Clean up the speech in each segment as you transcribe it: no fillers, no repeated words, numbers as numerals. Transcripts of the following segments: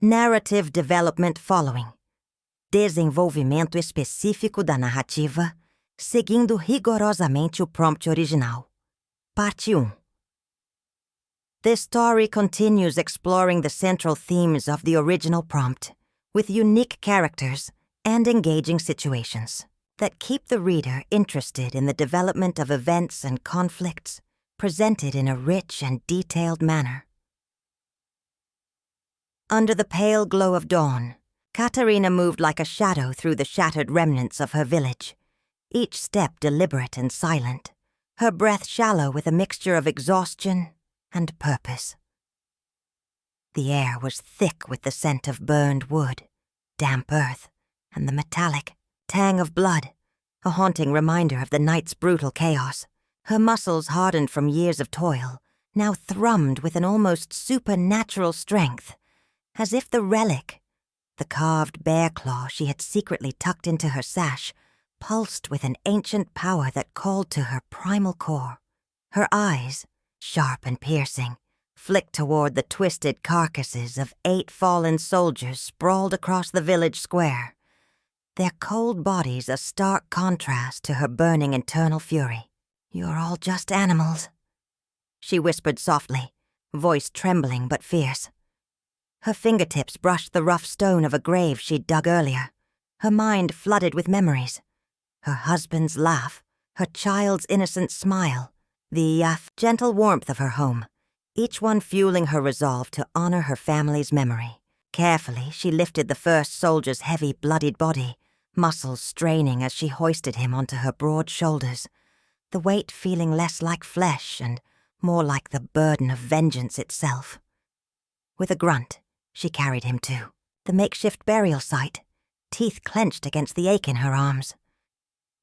Narrative development following. Desenvolvimento específico da narrativa, seguindo rigorosamente o prompt original. Parte 1. This story continues exploring the central themes of the original prompt, with unique characters and engaging situations that keep the reader interested in the development of events and conflicts presented in a rich and detailed manner. Under the pale glow of dawn, Katerina moved like a shadow through the shattered remnants of her village, each step deliberate and silent, her breath shallow with a mixture of exhaustion and purpose. The air was thick with the scent of burned wood, damp earth, and the metallic tang of blood, a haunting reminder of the night's brutal chaos. Her muscles, hardened from years of toil, now thrummed with an almost supernatural strength, as if the relic, the carved bear claw she had secretly tucked into her sash, pulsed with an ancient power that called to her primal core. Her eyes, sharp and piercing, flicked toward the twisted carcasses of 8 fallen soldiers sprawled across the village square, their cold bodies a stark contrast to her burning internal fury. "You're all just animals," she whispered softly, voice trembling but fierce. Her fingertips brushed the rough stone of a grave she'd dug earlier, her mind flooded with memories. Her husband's laugh, her child's innocent smile, the gentle warmth of her home, each one fueling her resolve to honor her family's memory. Carefully, she lifted the first soldier's heavy, bloodied body, muscles straining as she hoisted him onto her broad shoulders, the weight feeling less like flesh and more like the burden of vengeance itself. With a grunt, she carried him to the makeshift burial site, teeth clenched against the ache in her arms.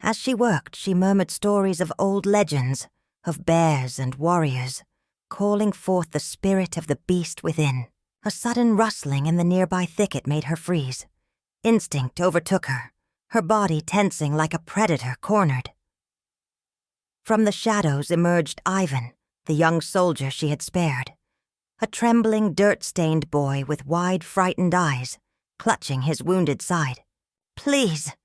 As she worked, she murmured stories of old legends, of bears and warriors, calling forth the spirit of the beast within. A sudden rustling in the nearby thicket made her freeze. Instinct overtook her body tensing like a predator cornered. From the shadows emerged Ivan, the young soldier she had spared, a trembling, dirt-stained boy with wide, frightened eyes, clutching his wounded side. "Please,"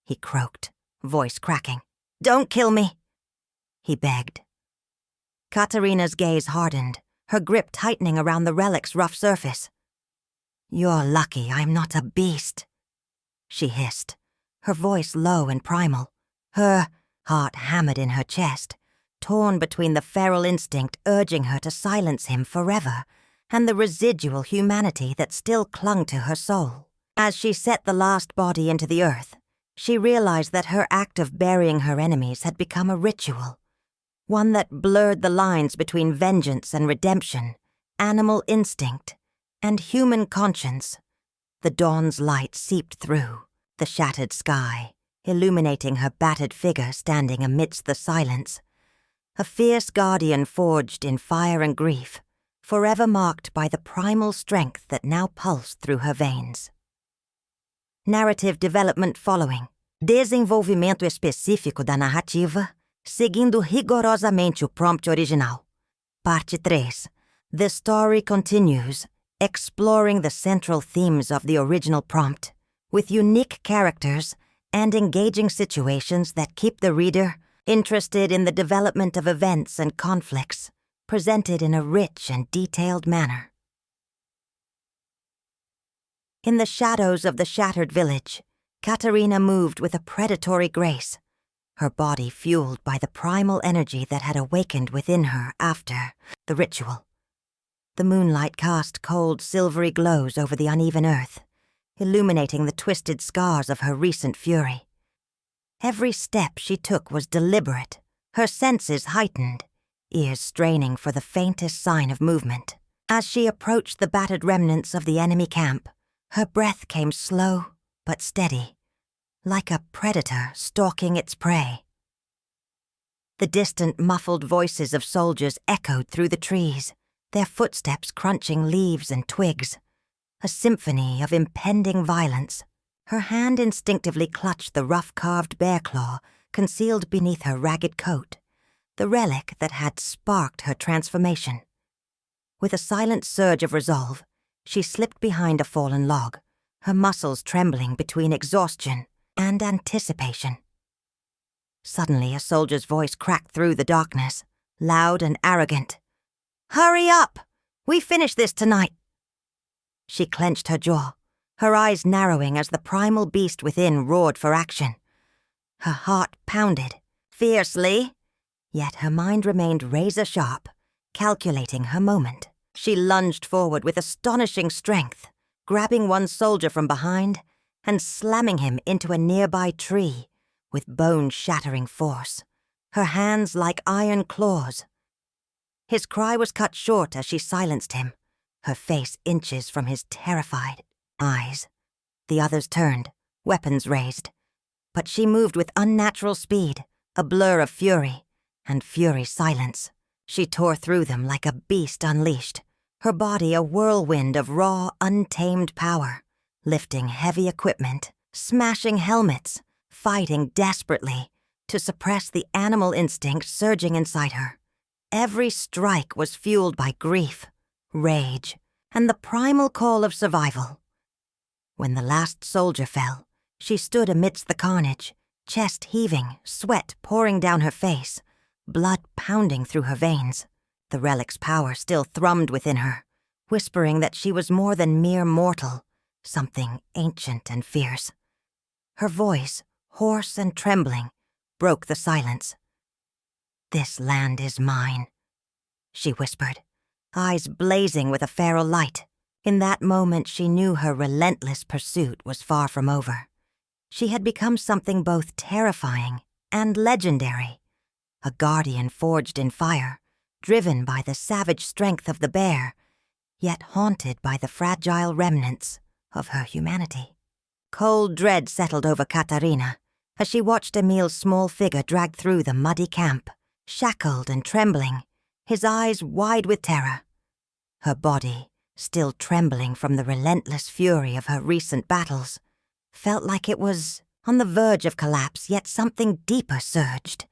he croaked, voice cracking. "Don't kill me," he begged. Katerina's gaze hardened, her grip tightening around the relic's rough surface. "You're lucky I'm not a beast," she hissed, her voice low and primal, her heart hammered in her chest, torn between the feral instinct urging her to silence him forever and the residual humanity that still clung to her soul. As she set the last body into the earth, she realized that her act of burying her enemies had become a ritual, one that blurred the lines between vengeance and redemption, animal instinct, and human conscience. The dawn's light seeped through the shattered sky, illuminating her battered figure standing amidst the silence, a fierce guardian forged in fire and grief, forever marked by the primal strength that now pulsed through her veins. Narrative development following. Desenvolvimento específico da narrativa, seguindo rigorosamente o prompt original. Parte 3. The story continues, exploring the central themes of the original prompt, with unique characters and engaging situations that keep the reader interested in the development of events and conflicts, presented in a rich and detailed manner. In the shadows of the shattered village, Katerina moved with a predatory grace, her body fueled by the primal energy that had awakened within her after the ritual. The moonlight cast cold, silvery glows over the uneven earth, illuminating the twisted scars of her recent fury. Every step she took was deliberate, her senses heightened, ears straining for the faintest sign of movement. As she approached the battered remnants of the enemy camp, her breath came slow but steady, like a predator stalking its prey. The distant, muffled voices of soldiers echoed through the trees, their footsteps crunching leaves and twigs, a symphony of impending violence. Her hand instinctively clutched the rough-carved bear claw concealed beneath her ragged coat, the relic that had sparked her transformation. With a silent surge of resolve, She slipped behind a fallen log, her muscles trembling between exhaustion and anticipation. Suddenly, a soldier's voice cracked through the darkness, loud and arrogant. "Hurry up! We finish this tonight!" She clenched her jaw, her eyes narrowing as the primal beast within roared for action. Her heart pounded, fiercely, yet her mind remained razor-sharp, calculating her moment. She lunged forward with astonishing strength, grabbing one soldier from behind and slamming him into a nearby tree with bone-shattering force, her hands like iron claws. His cry was cut short as she silenced him, her face inches from his terrified eyes. The others turned, weapons raised, but she moved with unnatural speed, a blur of fury, and fury's silence. She tore through them like a beast unleashed, her body a whirlwind of raw, untamed power, lifting heavy equipment, smashing helmets, fighting desperately to suppress the animal instinct surging inside her. Every strike was fueled by grief, rage, and the primal call of survival. When the last soldier fell, she stood amidst the carnage, chest heaving, sweat pouring down her face, blood pounding through her veins. The relic's power still thrummed within her, whispering that she was more than mere mortal, something ancient and fierce. Her voice, hoarse and trembling, broke the silence. "This land is mine," she whispered, eyes blazing with a feral light. In that moment she knew her relentless pursuit was far from over. She had become something both terrifying and legendary, a guardian forged in fire, driven by the savage strength of the bear, yet haunted by the fragile remnants of her humanity. Cold dread settled over Katarina as she watched Emil's small figure drag through the muddy camp, shackled and trembling, his eyes wide with terror. Her body, still trembling from the relentless fury of her recent battles, felt like it was on the verge of collapse, yet something deeper surged,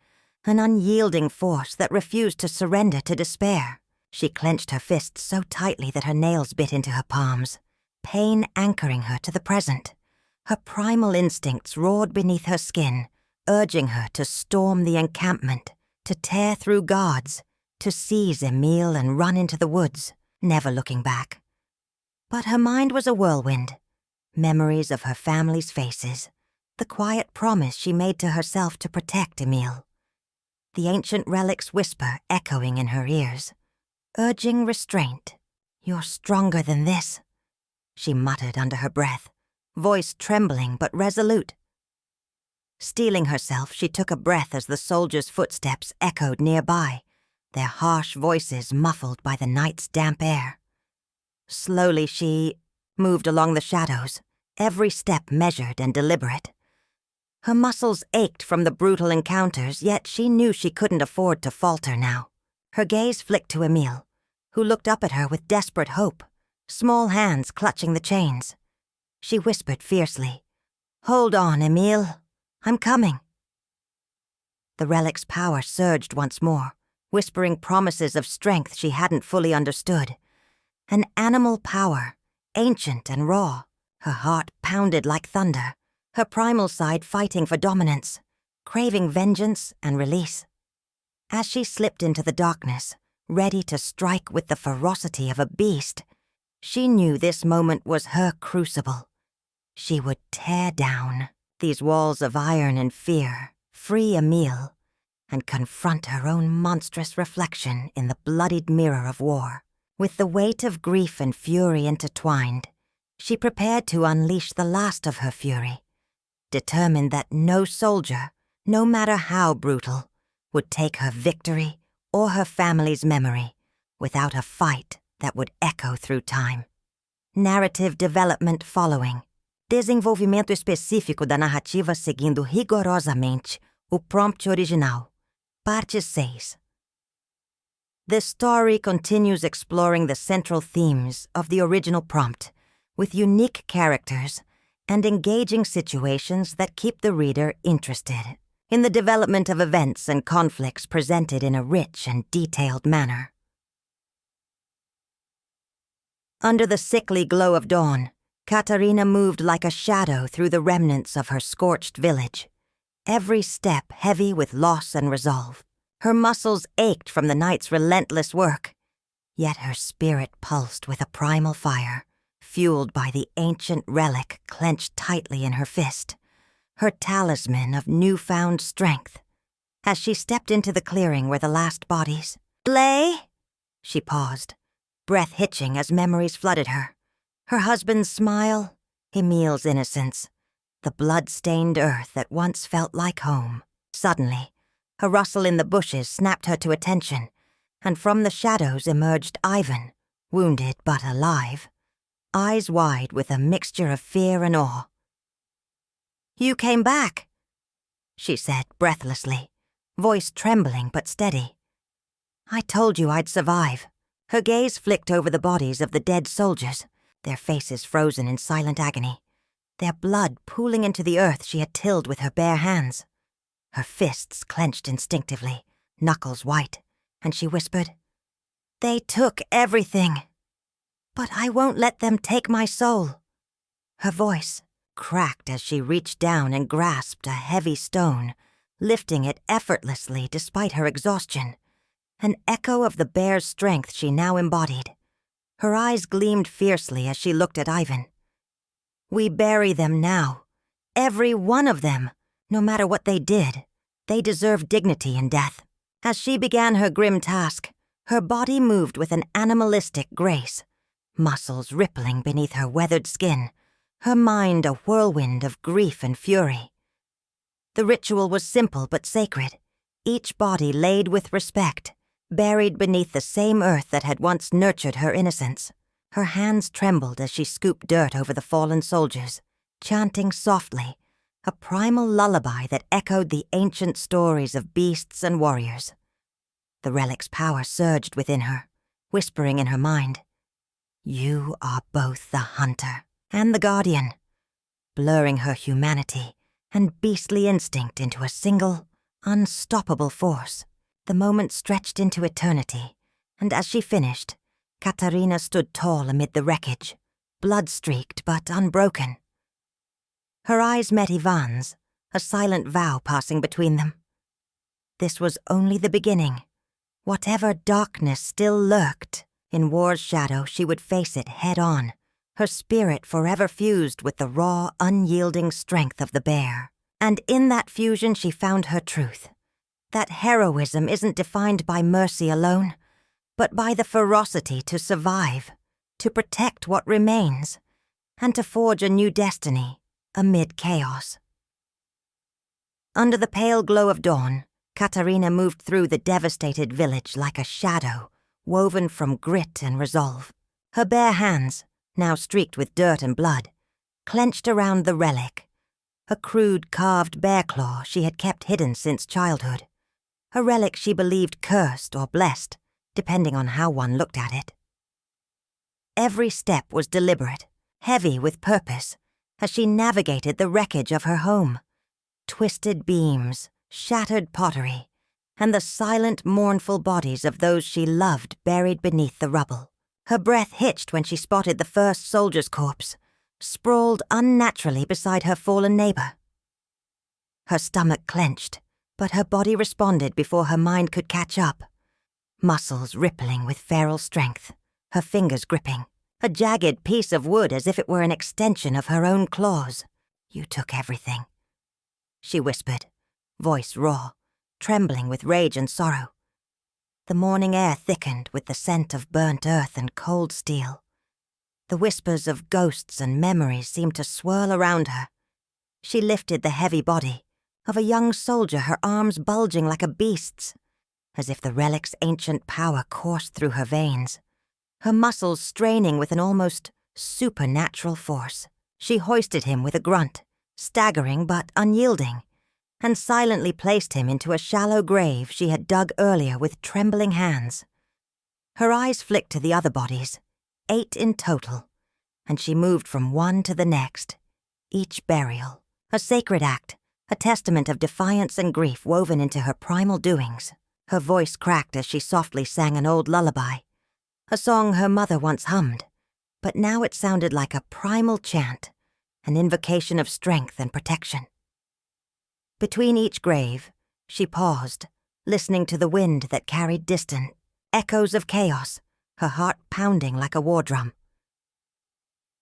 an unyielding force that refused to surrender to despair. She clenched her fists so tightly that her nails bit into her palms, pain anchoring her to the present. Her primal instincts roared beneath her skin, urging her to storm the encampment, to tear through guards, to seize Emil and run into the woods, never looking back. But her mind was a whirlwind. Memories of her family's faces, the quiet promise she made to herself to protect Emil. The ancient relic's whisper echoing in her ears, urging restraint. "You're stronger than this," she muttered under her breath, voice trembling but resolute. Steeling herself, she took a breath as the soldiers' footsteps echoed nearby, their harsh voices muffled by the night's damp air. Slowly she moved along the shadows, every step measured and deliberate. Her muscles ached from the brutal encounters, yet she knew she couldn't afford to falter now. Her gaze flicked to Emil, who looked up at her with desperate hope, small hands clutching the chains. She whispered fiercely, "Hold on, Emil. I'm coming." The relic's power surged once more, whispering promises of strength she hadn't fully understood. An animal power, ancient and raw. Her heart pounded like thunder, her primal side fighting for dominance, craving vengeance and release. As she slipped into the darkness, ready to strike with the ferocity of a beast, she knew this moment was her crucible. She would tear down these walls of iron and fear, free Emil, and confront her own monstrous reflection in the bloodied mirror of war. With the weight of grief and fury intertwined, she prepared to unleash the last of her fury, determined that no soldier, no matter how brutal, would take her victory or her family's memory without a fight that would echo through time. Narrative development following. Desenvolvimento específico da narrativa seguindo rigorosamente o prompt original. Parte 6. This story continues exploring the central themes of the original prompt, with unique characters and engaging situations that keep the reader interested in the development of events and conflicts presented in a rich and detailed manner. Under the sickly glow of dawn, Katerina moved like a shadow through the remnants of her scorched village, every step heavy with loss and resolve. Her muscles ached from the night's relentless work, yet her spirit pulsed with a primal fire, fueled by the ancient relic clenched tightly in her fist, her talisman of newfound strength. As she stepped into the clearing where the last bodies lay, she paused, breath hitching as memories flooded her. Her husband's smile, Emil's innocence, the blood-stained earth that once felt like home. Suddenly, a rustle in the bushes snapped her to attention, and from the shadows emerged Ivan, wounded but alive, eyes wide with a mixture of fear and awe. "You came back," she said breathlessly, voice trembling but steady. "I told you I'd survive." Her gaze flicked over the bodies of the dead soldiers, their faces frozen in silent agony, their blood pooling into the earth she had tilled with her bare hands. Her fists clenched instinctively, knuckles white, and she whispered, "They took everything, but I won't let them take my soul." Her voice cracked as she reached down and grasped a heavy stone, lifting it effortlessly despite her exhaustion, an echo of the bear's strength she now embodied. Her eyes gleamed fiercely as she looked at Ivan. "We bury them now. Every one of them. No matter what they did, they deserve dignity in death." As she began her grim task, her body moved with an animalistic grace, muscles rippling beneath her weathered skin, her mind a whirlwind of grief and fury. The ritual was simple but sacred, each body laid with respect, buried beneath the same earth that had once nurtured her innocence. Her hands trembled as she scooped dirt over the fallen soldiers, chanting softly, a primal lullaby that echoed the ancient stories of beasts and warriors. The relic's power surged within her, whispering in her mind, "You are both the hunter and the guardian," blurring her humanity and beastly instinct into a single, unstoppable force. The moment stretched into eternity, and as she finished, Katerina stood tall amid the wreckage, blood-streaked but unbroken. Her eyes met Ivan's, a silent vow passing between them. This was only the beginning. Whatever darkness still lurked, in war's shadow she would face it head-on, her spirit forever fused with the raw, unyielding strength of the bear. And in that fusion she found her truth. That heroism isn't defined by mercy alone, but by the ferocity to survive, to protect what remains, and to forge a new destiny amid chaos. Under the pale glow of dawn, Katerina moved through the devastated village like a shadow, woven from grit and resolve. Her bare hands, now streaked with dirt and blood, clenched around the relic, a crude carved bear claw she had kept hidden since childhood, a relic she believed cursed or blessed, depending on how one looked at it. Every step was deliberate, heavy with purpose, as she navigated the wreckage of her home. Twisted beams, shattered pottery, and the silent, mournful bodies of those she loved buried beneath the rubble. Her breath hitched when she spotted the first soldier's corpse, sprawled unnaturally beside her fallen neighbor. Her stomach clenched, but her body responded before her mind could catch up. Muscles rippling with feral strength, her fingers gripping, a jagged piece of wood as if it were an extension of her own claws. "You took everything," she whispered, voice raw, trembling with rage and sorrow. The morning air thickened with the scent of burnt earth and cold steel. The whispers of ghosts and memories seemed to swirl around her. She lifted the heavy body of a young soldier, her arms bulging like a beast's, as if the relic's ancient power coursed through her veins, her muscles straining with an almost supernatural force. She hoisted him with a grunt, staggering but unyielding, and silently placed him into a shallow grave she had dug earlier with trembling hands. Her eyes flicked to the other bodies, 8 in total, and she moved from one to the next, each burial, a sacred act, a testament of defiance and grief woven into her primal doings. Her voice cracked as she softly sang an old lullaby, a song her mother once hummed, but now it sounded like a primal chant, an invocation of strength and protection. Between each grave, she paused, listening to the wind that carried distant echoes of chaos, her heart pounding like a war drum.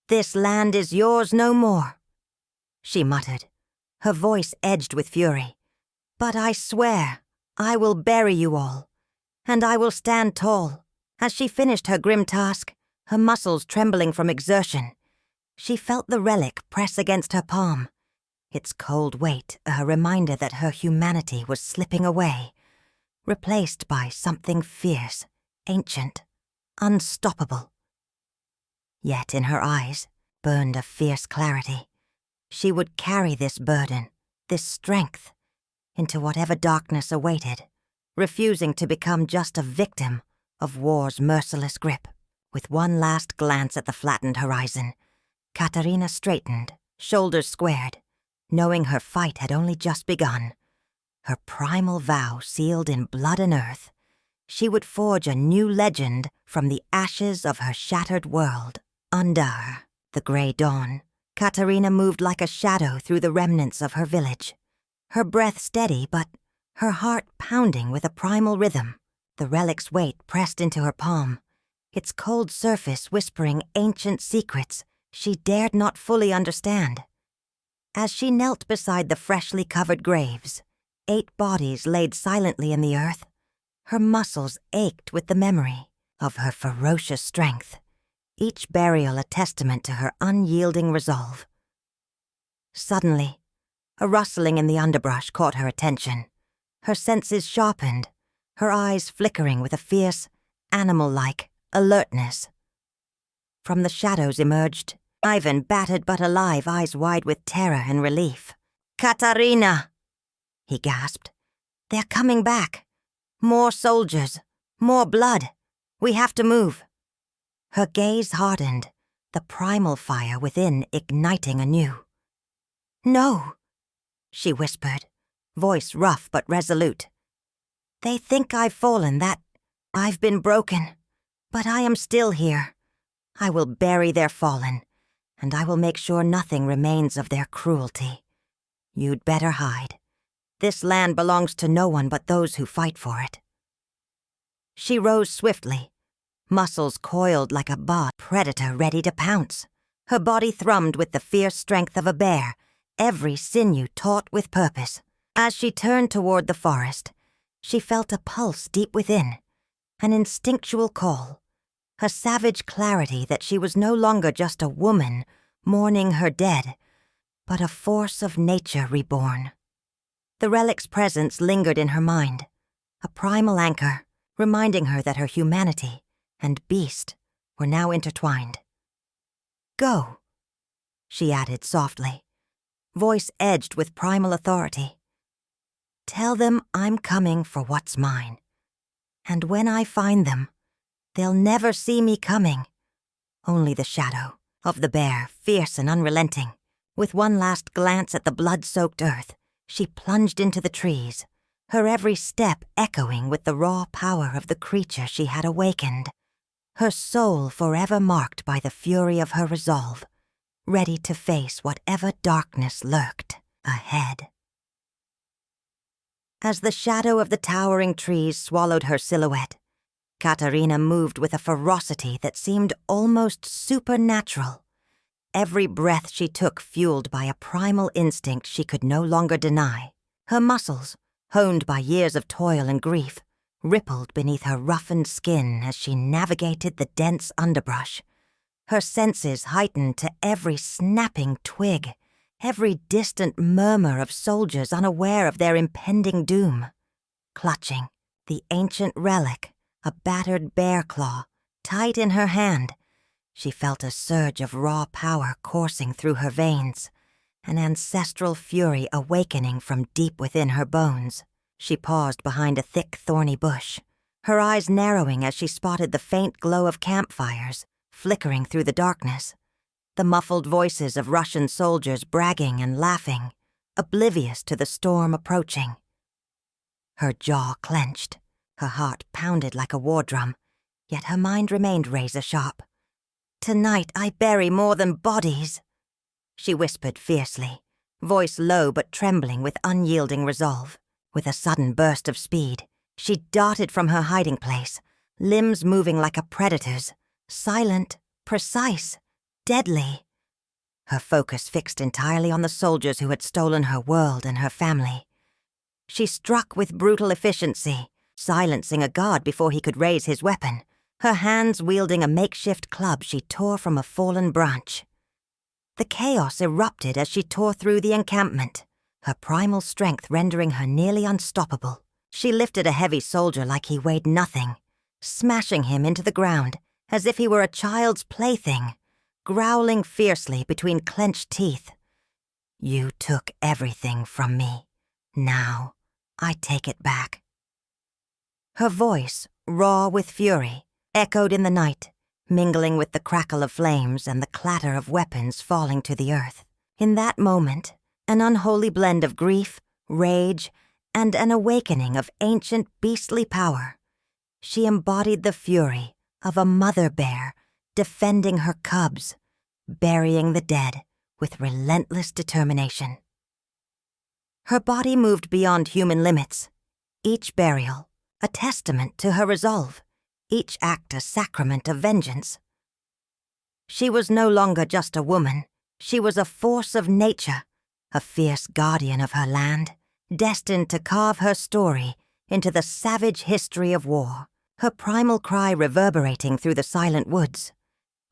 "This land is yours no more," she muttered, her voice edged with fury. "But I swear I will bury you all, and I will stand tall." As she finished her grim task, her muscles trembling from exertion, she felt the relic press against her palm, its cold weight a reminder that her humanity was slipping away, replaced by something fierce, ancient, unstoppable. Yet in her eyes burned a fierce clarity. She would carry this burden, this strength, into whatever darkness awaited, refusing to become just a victim of war's merciless grip. With one last glance at the flattened horizon, Katerina straightened, shoulders squared, knowing her fight had only just begun. Her primal vow sealed in blood and earth, she would forge a new legend from the ashes of her shattered world. Under her, the grey dawn, Katerina moved like a shadow through the remnants of her village, her breath steady but her heart pounding with a primal rhythm. The relic's weight pressed into her palm, its cold surface whispering ancient secrets she dared not fully understand. As she knelt beside the freshly covered graves, 8 bodies laid silently in the earth, her muscles ached with the memory of her ferocious strength, each burial a testament to her unyielding resolve. Suddenly, a rustling in the underbrush caught her attention. Her senses sharpened, her eyes flickering with a fierce, animal-like alertness. From the shadows emerged Ivan, battered but alive, eyes wide with terror and relief. "Katerina!" he gasped. "They're coming back. More soldiers. More blood. We have to move." Her gaze hardened, the primal fire within igniting anew. "No," she whispered, voice rough but resolute. "They think I've fallen, that I've been broken, but I am still here. I will bury their fallen, and I will make sure nothing remains of their cruelty. You'd better hide. This land belongs to no one but those who fight for it." She rose swiftly, muscles coiled like a bought predator ready to pounce. Her body thrummed with the fierce strength of a bear, every sinew taut with purpose. As she turned toward the forest, she felt a pulse deep within, an instinctual call, a savage clarity that she was no longer just a woman mourning her dead, but a force of nature reborn. The relic's presence lingered in her mind, a primal anchor, reminding her that her humanity and beast were now intertwined. "Go," she added softly, voice edged with primal authority. "Tell them I'm coming for what's mine. And when I find them, they'll never see me coming. Only the shadow of the bear, fierce and unrelenting." With one last glance at the blood-soaked earth, she plunged into the trees, her every step echoing with the raw power of the creature she had awakened, her soul forever marked by the fury of her resolve, ready to face whatever darkness lurked ahead. As the shadow of the towering trees swallowed her silhouette, Katerina moved with a ferocity that seemed almost supernatural. Every breath she took fueled by a primal instinct she could no longer deny. Her muscles, honed by years of toil and grief, rippled beneath her roughened skin as she navigated the dense underbrush, her senses heightened to every snapping twig, every distant murmur of soldiers unaware of their impending doom. Clutching the ancient relic, a battered bear claw, tight in her hand, she felt a surge of raw power coursing through her veins, an ancestral fury awakening from deep within her bones. She paused behind a thick, thorny bush, her eyes narrowing as she spotted the faint glow of campfires flickering through the darkness, the muffled voices of Russian soldiers bragging and laughing, oblivious to the storm approaching. Her jaw clenched, her heart pounded like a war drum, yet her mind remained razor-sharp. tonight I bury more than bodies," she whispered fiercely, voice low but trembling with unyielding resolve. With a sudden burst of speed, she darted from her hiding place, limbs moving like a predator's, silent, precise, deadly. Her focus fixed entirely on the soldiers who had stolen her world and her family. She struck with brutal efficiency, silencing a guard before he could raise his weapon, her hands wielding a makeshift club she tore from a fallen branch. The chaos erupted as she tore through the encampment, her primal strength rendering her nearly unstoppable. She lifted a heavy soldier like he weighed nothing, smashing him into the ground as if he were a child's plaything, growling fiercely between clenched teeth. "You took everything from me. Now, I take it back." Her voice, raw with fury, echoed in the night, mingling with the crackle of flames and the clatter of weapons falling to the earth. In that moment, an unholy blend of grief, rage, and an awakening of ancient beastly power. She embodied the fury of a mother bear defending her cubs, burying the dead with relentless determination. Her body moved beyond human limits, each burial a testament to her resolve, each act a sacrament of vengeance. She was no longer just a woman, she was a force of nature, a fierce guardian of her land, destined to carve her story into the savage history of war, her primal cry reverberating through the silent woods,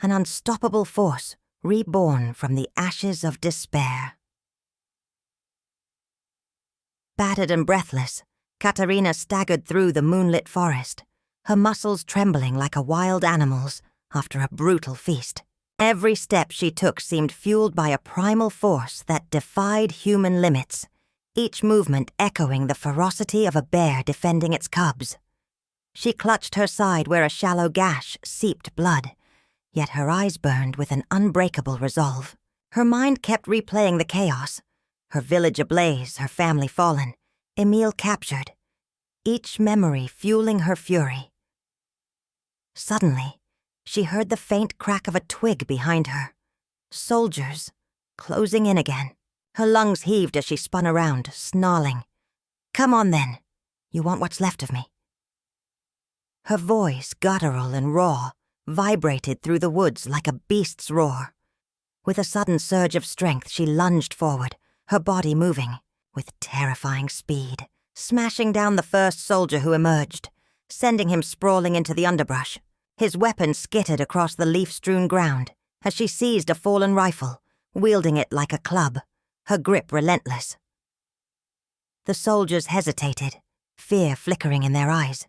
an unstoppable force reborn from the ashes of despair. Battered and breathless, Katerina staggered through the moonlit forest, her muscles trembling like a wild animal's after a brutal feast. Every step she took seemed fueled by a primal force that defied human limits, each movement echoing the ferocity of a bear defending its cubs. She clutched her side where a shallow gash seeped blood, yet her eyes burned with an unbreakable resolve. Her mind kept replaying the chaos, her village ablaze, her family fallen, Emile captured, each memory fueling her fury. Suddenly, she heard the faint crack of a twig behind her. Soldiers, closing in again. Her lungs heaved as she spun around, snarling. "Come on then. You want what's left of me." Her voice, guttural and raw, vibrated through the woods like a beast's roar. With a sudden surge of strength, she lunged forward, her body moving, with terrifying speed, smashing down the first soldier who emerged, sending him sprawling into the underbrush. His weapon skittered across the leaf-strewn ground as she seized a fallen rifle, wielding it like a club, her grip relentless. The soldiers hesitated, fear flickering in their eyes.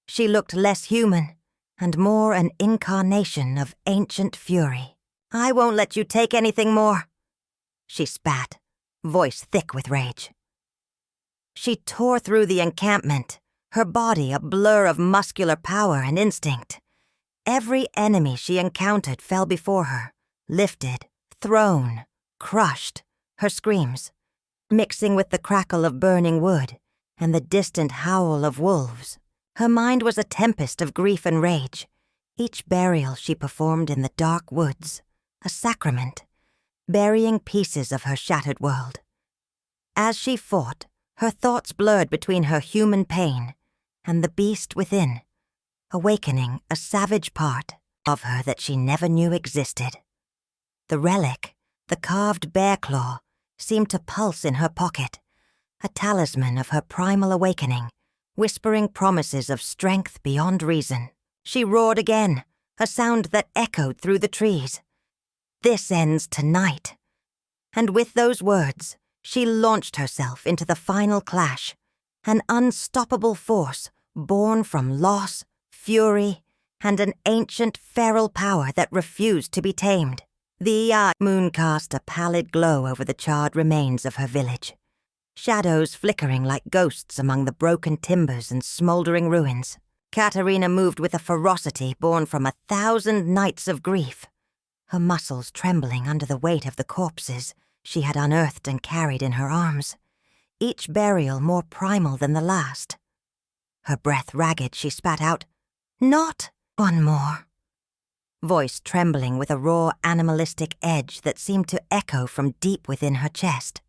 She looked less human and more an incarnation of ancient fury. "I won't let you take anything more," she spat, voice thick with rage. She tore through the encampment, her body a blur of muscular power and instinct. Every enemy she encountered fell before her, lifted, thrown, crushed, her screams, mixing with the crackle of burning wood and the distant howl of wolves. Her mind was a tempest of grief and rage, each burial she performed in the dark woods, a sacrament, burying pieces of her shattered world. As she fought, her thoughts blurred between her human pain and the beast within, awakening a savage part of her that she never knew existed. The relic, the carved bear claw, seemed to pulse in her pocket, a talisman of her primal awakening, whispering promises of strength beyond reason. She roared again, a sound that echoed through the trees. "This ends tonight." And with those words, she launched herself into the final clash, an unstoppable force born from loss, fury, and an ancient feral power that refused to be tamed. The moon cast a pallid glow over the charred remains of her village, shadows flickering like ghosts among the broken timbers and smoldering ruins. Katerina moved with a ferocity born from 1,000 nights of grief, her muscles trembling under the weight of the corpses she had unearthed and carried in her arms, each burial more primal than the last. Her breath ragged, she spat out, "Not one more." voice trembling with a raw animalistic edge that seemed to echo from deep within her chest.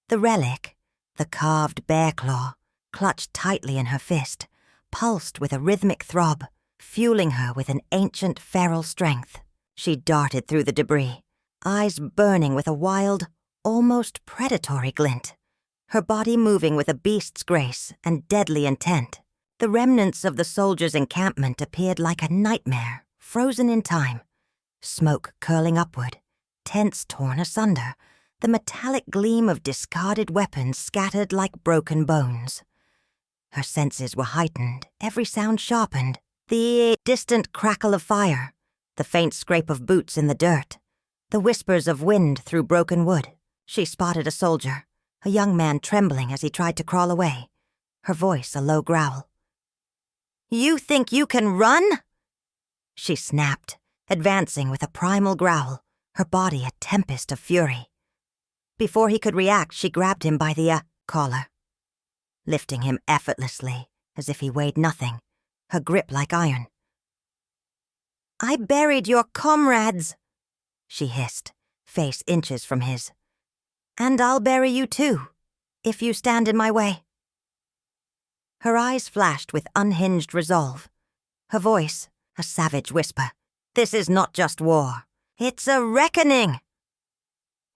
The relic, the carved bear claw, clutched tightly in her fist, pulsed with a rhythmic throb, fueling her with an ancient feral strength. She darted through the debris, eyes burning with a wild, almost predatory glint, her body moving with a beast's grace and deadly intent. The remnants of the soldiers' encampment appeared like a nightmare, frozen in time, smoke curling upward, tents torn asunder, the metallic gleam of discarded weapons scattered like broken bones. Her senses were heightened, every sound sharpened, the distant crackle of fire, the faint scrape of boots in the dirt, the whispers of wind through broken wood. She spotted a soldier, a young man trembling as he tried to crawl away, her voice a low growl. "You think you can run?" She snapped, advancing with a primal growl, her body a tempest of fury. Before he could react, she grabbed him by the collar, lifting him effortlessly, as if he weighed nothing, her grip like iron. "I buried your comrades," she hissed, face inches from his. "And I'll bury you too, if you stand in my way." Her eyes flashed with unhinged resolve. Her voice, a savage whisper. "This is not just war. It's a reckoning."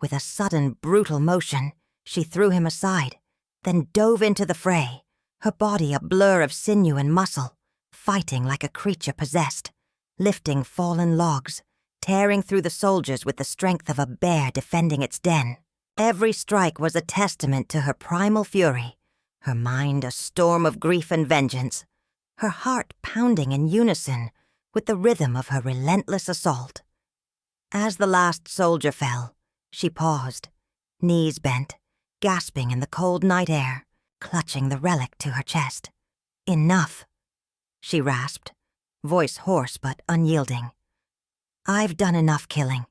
With a sudden, brutal motion, she threw him aside, then dove into the fray, her body a blur of sinew and muscle, fighting like a creature possessed, lifting fallen logs, tearing through the soldiers with the strength of a bear defending its den. Every strike was a testament to her primal fury, her mind a storm of grief and vengeance, her heart pounding in unison with the rhythm of her relentless assault. As the last soldier fell, she paused, knees bent, gasping in the cold night air, clutching the relic to her chest. "Enough," she rasped, voice hoarse but unyielding. "I've done enough killing.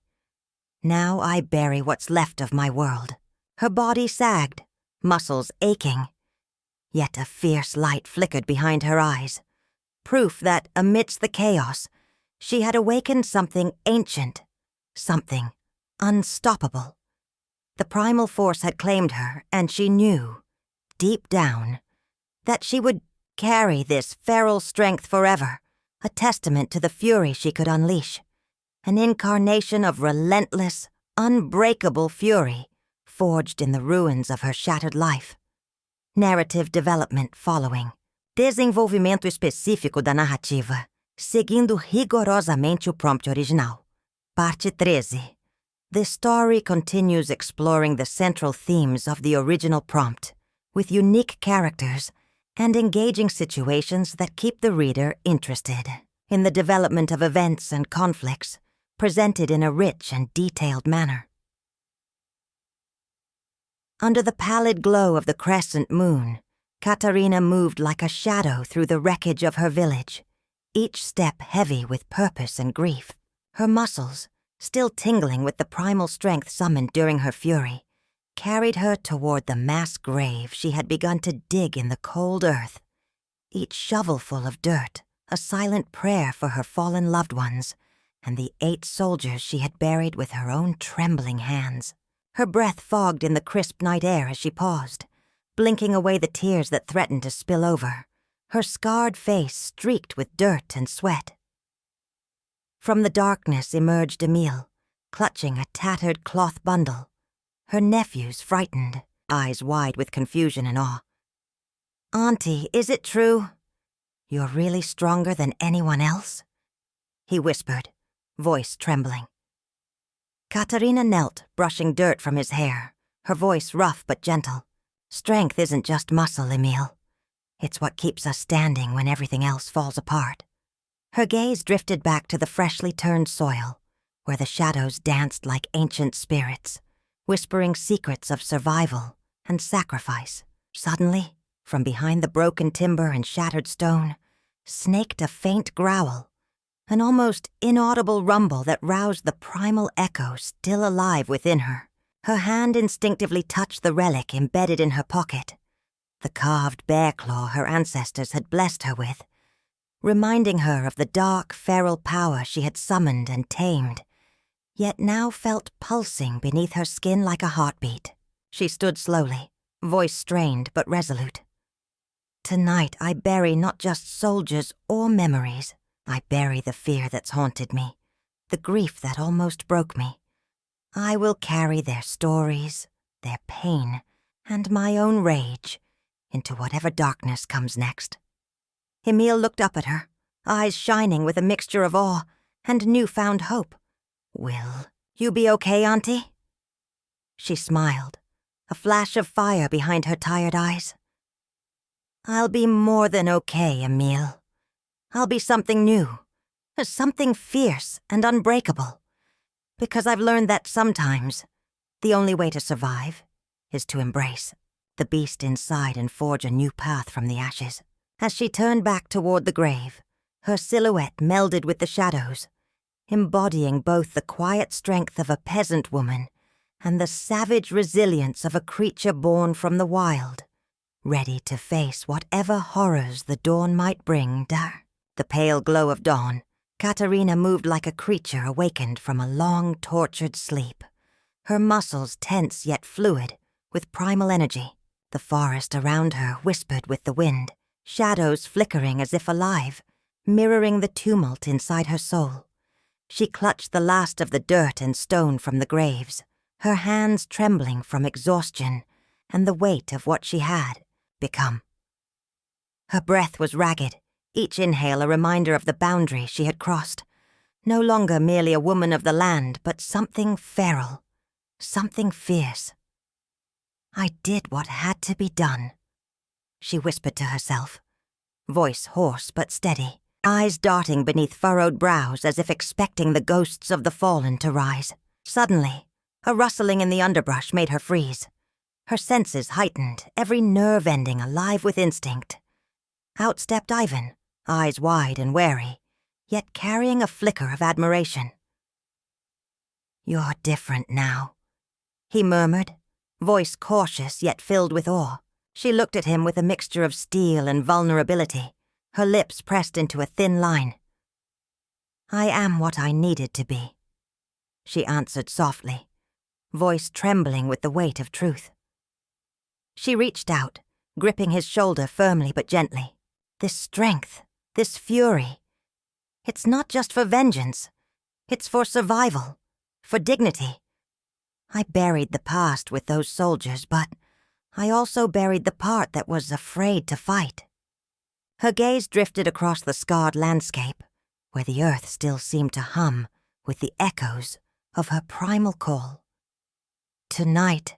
Now I bury what's left of my world." Her body sagged, muscles aching. Yet a fierce light flickered behind her eyes, proof that amidst the chaos, she had awakened something ancient, something unstoppable. The primal force had claimed her, and she knew, deep down, that she would carry this feral strength forever, a testament to the fury she could unleash, an incarnation of relentless, unbreakable fury forged in the ruins of her shattered life. Narrative development following. Desenvolvimento específico da narrativa, seguindo rigorosamente o prompt original. Parte 13. This story continues exploring the central themes of the original prompt, with unique characters and engaging situations that keep the reader interested in the development of events and conflicts, presented in a rich and detailed manner. Under the pallid glow of the crescent moon, Katarina moved like a shadow through the wreckage of her village, each step heavy with purpose and grief. Her muscles, still tingling with the primal strength summoned during her fury, carried her toward the mass grave she had begun to dig in the cold earth, each shovelful of dirt a silent prayer for her fallen loved ones and the 8 soldiers she had buried with her own trembling hands. Her breath fogged in the crisp night air as she paused, blinking away the tears that threatened to spill over, her scarred face streaked with dirt and sweat. From the darkness emerged Emile, clutching a tattered cloth bundle, her nephews frightened, eyes wide with confusion and awe. "Auntie, is it true? You're really stronger than anyone else?" he whispered, voice trembling. Katarina knelt, brushing dirt from his hair, her voice rough but gentle. "Strength isn't just muscle, Emile. It's what keeps us standing when everything else falls apart." Her gaze drifted back to the freshly turned soil, where the shadows danced like ancient spirits, whispering secrets of survival and sacrifice. Suddenly, from behind the broken timber and shattered stone, snaked a faint growl, an almost inaudible rumble that roused the primal echo still alive within her. Her hand instinctively touched the relic embedded in her pocket, the carved bear claw her ancestors had blessed her with. reminding her of the dark, feral power she had summoned and tamed, yet now felt pulsing beneath her skin like a heartbeat. She stood slowly, voice strained but resolute. Tonight I bury not just soldiers or memories. I bury the fear that's haunted me, the grief that almost broke me. I will carry their stories, their pain, and my own rage into whatever darkness comes next. Emil looked up at her, eyes shining with a mixture of awe and newfound hope. "Will you be okay, Auntie?" She smiled, a flash of fire behind her tired eyes. "I'll be more than okay, Emil. I'll be something new, something fierce and unbreakable. Because I've learned that sometimes the only way to survive is to embrace the beast inside and forge a new path from the ashes." As she turned back toward the grave, her silhouette melded with the shadows, embodying both the quiet strength of a peasant woman and the savage resilience of a creature born from the wild, ready to face whatever horrors the dawn might bring. The pale glow of dawn, Katerina moved like a creature awakened from a long, tortured sleep, her muscles tense yet fluid, with primal energy. The forest around her whispered with the wind, shadows flickering as if alive, mirroring the tumult inside her soul. She clutched the last of the dirt and stone from the graves, her hands trembling from exhaustion and the weight of what she had become. Her breath was ragged, each inhale a reminder of the boundary she had crossed. No longer merely a woman of the land, but something feral, something fierce. "I did what had to be done," she whispered to herself, voice hoarse but steady, eyes darting beneath furrowed brows as if expecting the ghosts of the fallen to rise. Suddenly, a rustling in the underbrush made her freeze. Her senses heightened, every nerve ending alive with instinct. Out stepped Ivan, eyes wide and wary, yet carrying a flicker of admiration. "You're different now," he murmured, voice cautious yet filled with awe. She looked at him with a mixture of steel and vulnerability, her lips pressed into a thin line. "I am what I needed to be," she answered softly, voice trembling with the weight of truth. She reached out, gripping his shoulder firmly but gently. "This strength, this fury, it's not just for vengeance. It's for survival, for dignity. I buried the past with those soldiers, but I also buried the part that was afraid to fight." Her gaze drifted across the scarred landscape, where the earth still seemed to hum with the echoes of her primal call. "Tonight,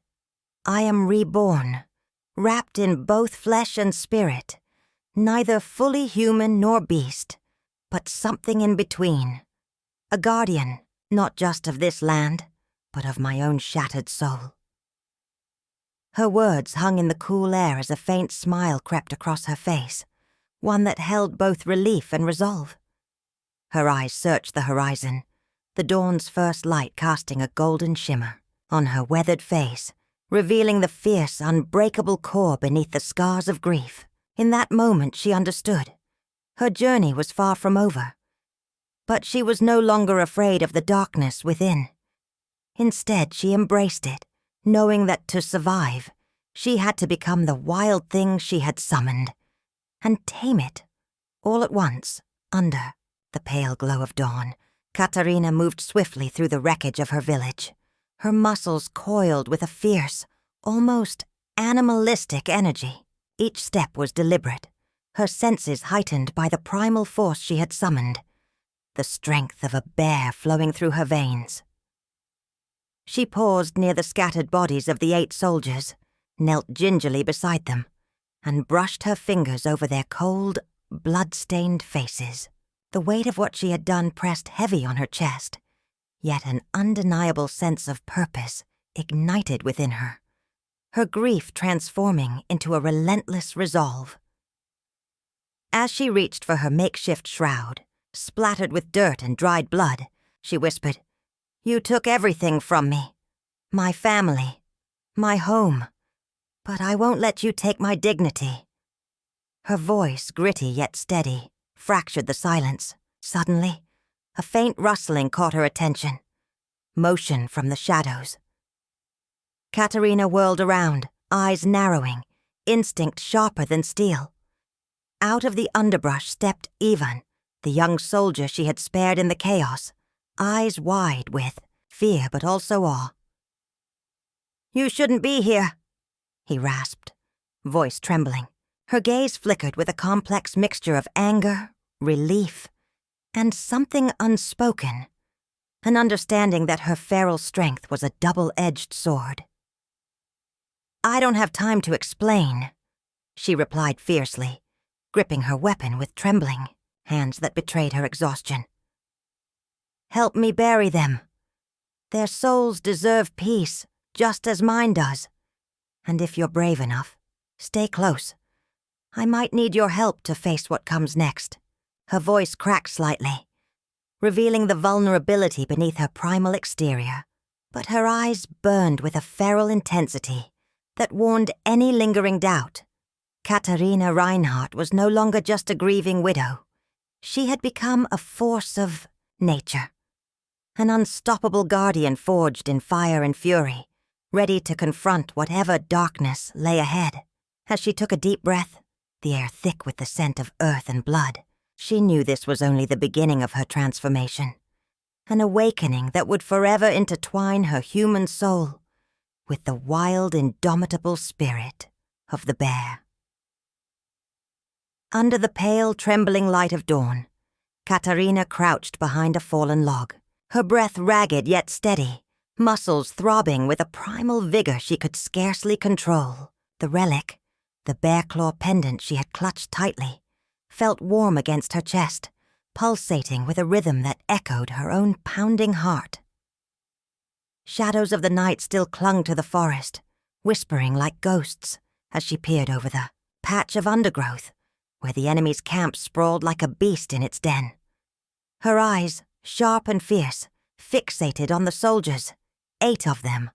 I am reborn, wrapped in both flesh and spirit, neither fully human nor beast, but something in between. A guardian, not just of this land, but of my own shattered soul." Her words hung in the cool air as a faint smile crept across her face, one that held both relief and resolve. Her eyes searched the horizon, the dawn's first light casting a golden shimmer on her weathered face, revealing the fierce, unbreakable core beneath the scars of grief. In that moment she understood. Her journey was far from over. But she was no longer afraid of the darkness within. Instead, she embraced it, knowing that to survive, she had to become the wild thing she had summoned, and tame it, all at once, under the pale glow of dawn. Katerina moved swiftly through the wreckage of her village, her muscles coiled with a fierce, almost animalistic energy. Each step was deliberate, her senses heightened by the primal force she had summoned, the strength of a bear flowing through her veins. She paused near the scattered bodies of the 8 soldiers, knelt gingerly beside them, and brushed her fingers over their cold, blood-stained faces. The weight of what she had done pressed heavy on her chest, yet an undeniable sense of purpose ignited within her, her grief transforming into a relentless resolve. As she reached for her makeshift shroud, splattered with dirt and dried blood, she whispered, "You took everything from me. My family. My home. But I won't let you take my dignity." Her voice, gritty yet steady, fractured the silence. Suddenly, a faint rustling caught her attention. Motion from the shadows. Katerina whirled around, eyes narrowing, instinct sharper than steel. Out of the underbrush stepped Ivan, the young soldier she had spared in the chaos, eyes wide with fear but also awe. "You shouldn't be here," he rasped, voice trembling. Her gaze flickered with a complex mixture of anger, relief, and something unspoken, an understanding that her feral strength was a double-edged sword. "I don't have time to explain," she replied fiercely, gripping her weapon with trembling hands that betrayed her exhaustion. "Help me bury them. Their souls deserve peace, just as mine does. And if you're brave enough, stay close. I might need your help to face what comes next." Her voice cracked slightly, revealing the vulnerability beneath her primal exterior, but her eyes burned with a feral intensity that warned any lingering doubt. Katerina Reinhardt was no longer just a grieving widow. She had become a force of nature, an unstoppable guardian forged in fire and fury, ready to confront whatever darkness lay ahead. As she took a deep breath, the air thick with the scent of earth and blood, she knew this was only the beginning of her transformation, an awakening that would forever intertwine her human soul with the wild, indomitable spirit of the bear. Under the pale, trembling light of dawn, Katerina crouched behind a fallen log, her breath ragged yet steady, muscles throbbing with a primal vigor she could scarcely control. The relic, the bear claw pendant she had clutched tightly, felt warm against her chest, pulsating with a rhythm that echoed her own pounding heart. Shadows of the night still clung to the forest, whispering like ghosts as she peered over the patch of undergrowth where the enemy's camp sprawled like a beast in its den. Her eyes, sharp and fierce, fixated on the soldiers, 8 of them,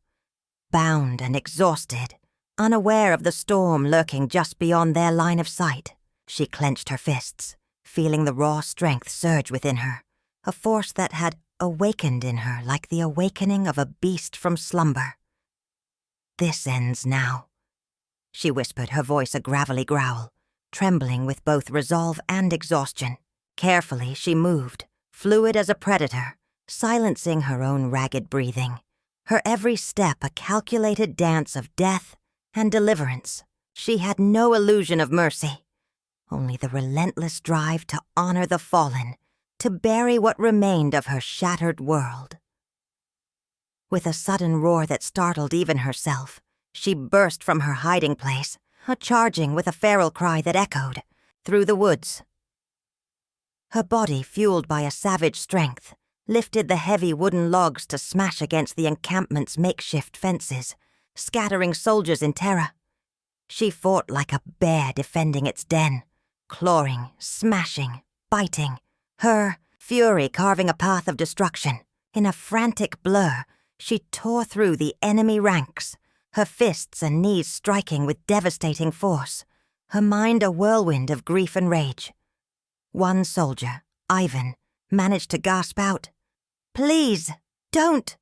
bound and exhausted, unaware of the storm lurking just beyond their line of sight. She clenched her fists, feeling the raw strength surge within her, a force that had awakened in her like the awakening of a beast from slumber. "This ends now," she whispered, her voice a gravelly growl, trembling with both resolve and exhaustion. Carefully she moved, fluid as a predator, silencing her own ragged breathing, her every step a calculated dance of death and deliverance. She had no illusion of mercy, only the relentless drive to honor the fallen, to bury what remained of her shattered world. With a sudden roar that startled even herself, she burst from her hiding place, charging with a feral cry that echoed through the woods. Her body, fueled by a savage strength, lifted the heavy wooden logs to smash against the encampment's makeshift fences, scattering soldiers in terror. She fought like a bear defending its den, clawing, smashing, biting, her fury carving a path of destruction. In a frantic blur, she tore through the enemy ranks, her fists and knees striking with devastating force, her mind a whirlwind of grief and rage. One soldier, Ivan, managed to gasp out, "Please, don't!"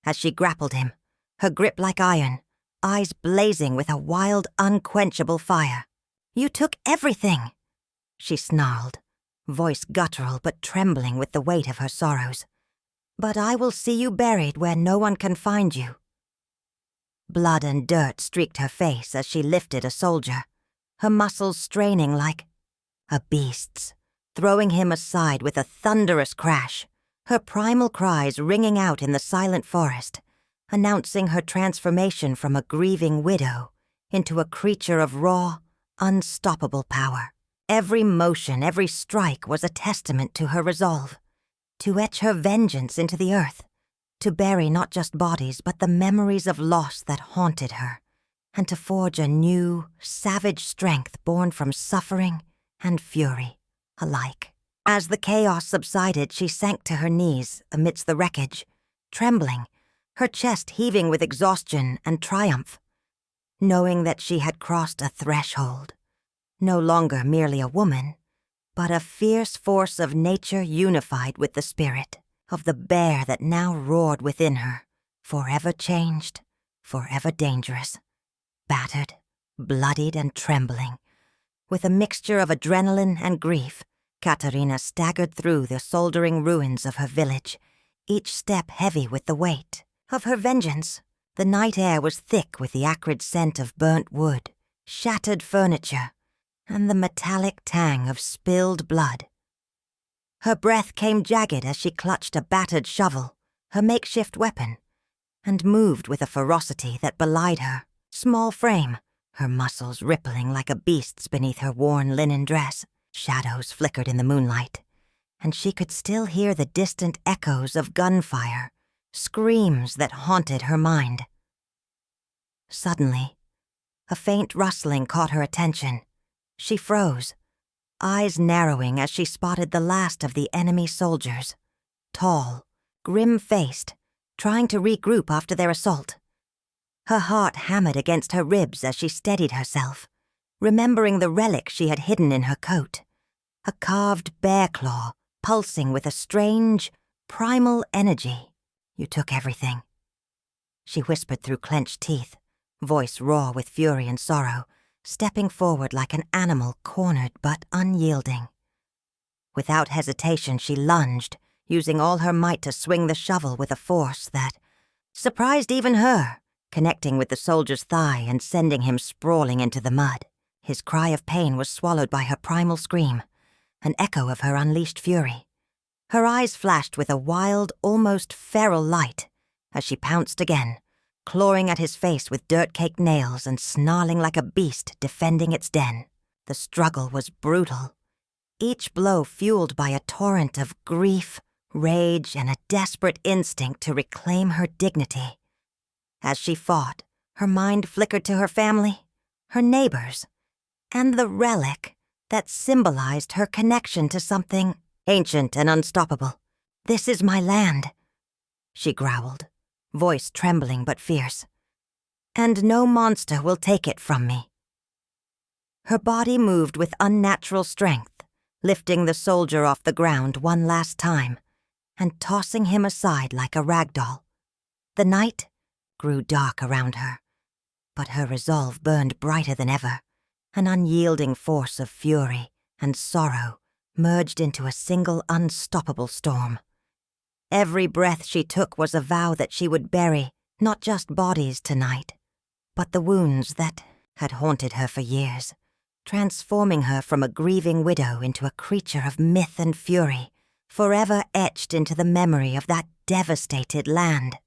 as she grappled him, her grip like iron, eyes blazing with a wild, unquenchable fire. "You took everything," she snarled, voice guttural but trembling with the weight of her sorrows. "But I will see you buried where no one can find you." Blood and dirt streaked her face as she lifted a soldier, her muscles straining like a beast's, throwing him aside with a thunderous crash, her primal cries ringing out in the silent forest, announcing her transformation from a grieving widow into a creature of raw, unstoppable power. Every motion, every strike was a testament to her resolve, to etch her vengeance into the earth, to bury not just bodies but the memories of loss that haunted her, and to forge a new, savage strength born from suffering and fury alike. As the chaos subsided, she sank to her knees amidst the wreckage, trembling, her chest heaving with exhaustion and triumph, knowing that she had crossed a threshold, no longer merely a woman, but a fierce force of nature unified with the spirit of the bear that now roared within her, forever changed, forever dangerous, battered, bloodied, and trembling. With a mixture of adrenaline and grief, Katerina staggered through the soldering ruins of her village, each step heavy with the weight of her vengeance. The night air was thick with the acrid scent of burnt wood, shattered furniture, and the metallic tang of spilled blood. Her breath came jagged as she clutched a battered shovel, her makeshift weapon, and moved with a ferocity that belied her small frame, her muscles rippling like a beast's beneath her worn linen dress. Shadows flickered in the moonlight, and she could still hear the distant echoes of gunfire, screams that haunted her mind. Suddenly, a faint rustling caught her attention. She froze, eyes narrowing as she spotted the last of the enemy soldiers, tall, grim-faced, trying to regroup after their assault. Her heart hammered against her ribs as she steadied herself, remembering the relic she had hidden in her coat, a carved bear claw pulsing with a strange, primal energy. "You took everything," she whispered through clenched teeth, voice raw with fury and sorrow, stepping forward like an animal cornered but unyielding. Without hesitation, she lunged, using all her might to swing the shovel with a force that surprised even her, connecting with the soldier's thigh and sending him sprawling into the mud. His cry of pain was swallowed by her primal scream, an echo of her unleashed fury. Her eyes flashed with a wild, almost feral light as she pounced again, clawing at his face with dirt-caked nails and snarling like a beast defending its den. The struggle was brutal, each blow fueled by a torrent of grief, rage, and a desperate instinct to reclaim her dignity. As she fought, her mind flickered to her family, her neighbors, and the relic that symbolized her connection to something ancient and unstoppable. "This is my land," she growled, voice trembling but fierce, "and no monster will take it from me." Her body moved with unnatural strength, lifting the soldier off the ground one last time and tossing him aside like a rag doll. The night grew dark around her, but her resolve burned brighter than ever, an unyielding force of fury and sorrow merged into a single unstoppable storm. Every breath she took was a vow that she would bury not just bodies tonight, but the wounds that had haunted her for years, transforming her from a grieving widow into a creature of myth and fury, forever etched into the memory of that devastated land.